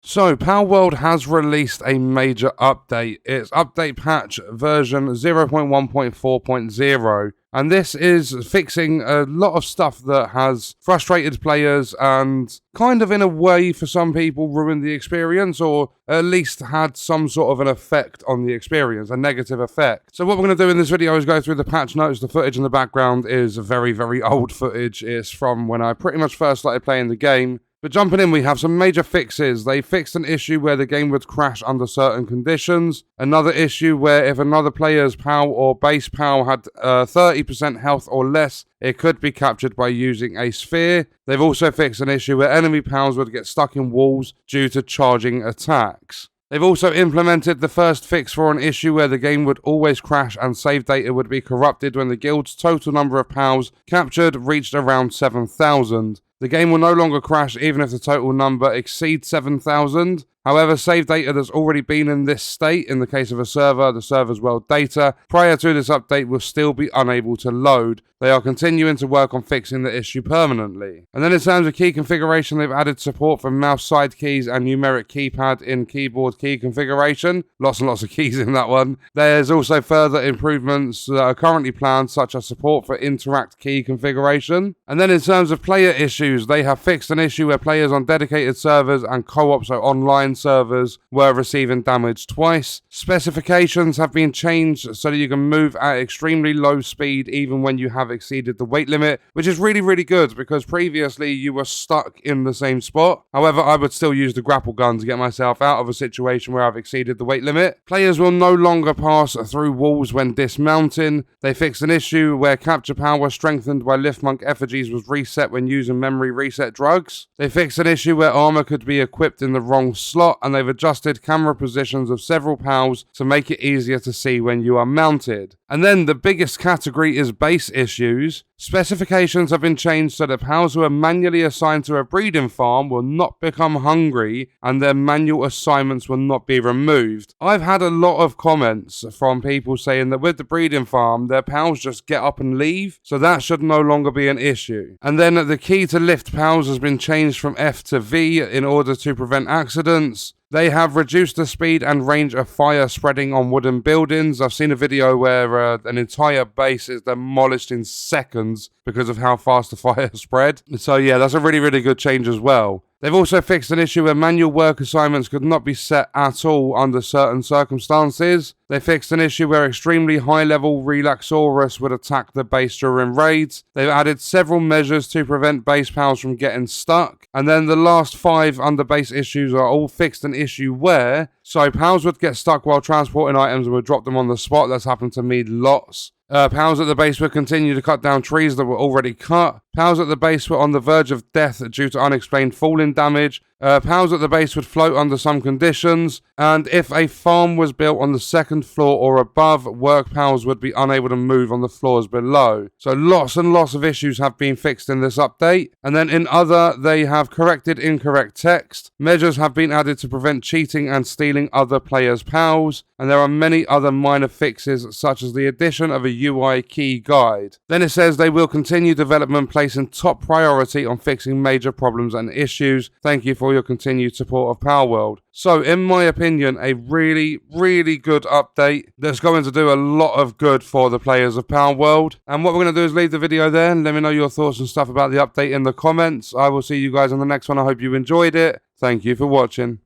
So, Palworld has released a major update. It's update patch version 0.1.4.0, and this is fixing a lot of stuff that has frustrated players and kind of in a way for some people ruined the experience, or at least had some sort of an effect on the experience, a negative effect. So what we're going to do in this video is go through the patch notes. The footage in the background is very, very old footage. It's from when I pretty much first started playing the game. But jumping in, we have some major fixes. They fixed an issue where the game would crash under certain conditions. Another issue where if another player's PAL or base PAL had 30% health or less, it could be captured by using a sphere. They've also fixed an issue where enemy PALs would get stuck in walls due to charging attacks. They've also implemented the first fix for an issue where the game would always crash and save data would be corrupted when the guild's total number of PALs captured reached around 7,000. The game will no longer crash even if the total number exceeds 7,000. However, save data that's already been in this state, in the case of a server, the server's world data, prior to this update will still be unable to load. They are continuing to work on fixing the issue permanently. And then in terms of key configuration, they've added support for mouse side keys and numeric keypad in keyboard key configuration. Lots and lots of keys in that one. There's also further improvements that are currently planned, such as support for interact key configuration. And then in terms of player issues, they have fixed an issue where players on dedicated servers and co-op, so online servers, were receiving damage twice. Specifications have been changed so that you can move at extremely low speed even when you have exceeded the weight limit, which is really, really good because previously you were stuck in the same spot. However, I would still use the grapple gun to get myself out of a situation where I've exceeded the weight limit. Players will no longer pass through walls when dismounting. They fixed an issue where capture power strengthened by lift monk effigies was reset when using memory reset drugs. They fixed an issue where armor could be equipped in the wrong slot, and they've adjusted camera positions of several PALs to make it easier to see when you are mounted. And then the biggest category is base issues. Specifications have been changed so that PALs who are manually assigned to a breeding farm will not become hungry and their manual assignments will not be removed. I've had a lot of comments from people saying that with the breeding farm, their PALs just get up and leave, so that should no longer be an issue. And then the key to lift PALs has been changed from F to V in order to prevent accidents. They have reduced the speed and range of fire spreading on wooden buildings. I've seen a video where an entire base is demolished in seconds because of how fast the fire spread. So yeah, that's a really, really good change as well. They've also fixed an issue where manual work assignments could not be set at all under certain circumstances. They fixed an issue where extremely high-level Relaxaurus would attack the base during raids. They've added several measures to prevent base PALs from getting stuck. And then the last 5 under base issues are all fixed an issue where, so PALs would get stuck while transporting items and would drop them on the spot. That's happened to me lots. PALs at the base would continue to cut down trees that were already cut. PALs at the base were on the verge of death due to unexplained falling damage. PALs at the base would float under some conditions, and if a farm was built on the second floor or above, work PALs would be unable to move on the floors below. So lots and lots of issues have been fixed in this update. And then in other, they have corrected incorrect text. Measures have been added to prevent cheating and stealing other players' PALs, and there are many other minor fixes such as the addition of a UI key guide. Then it says they will continue development, placing top priority on fixing major problems and issues. Thank you for your continued support of Palworld. So, in my opinion, a really, really good update that's going to do a lot of good for the players of Palworld. And what we're going to do is leave the video there and let me know your thoughts and stuff about the update in the comments. I will see you guys on the next one. I hope you enjoyed it. Thank you for watching.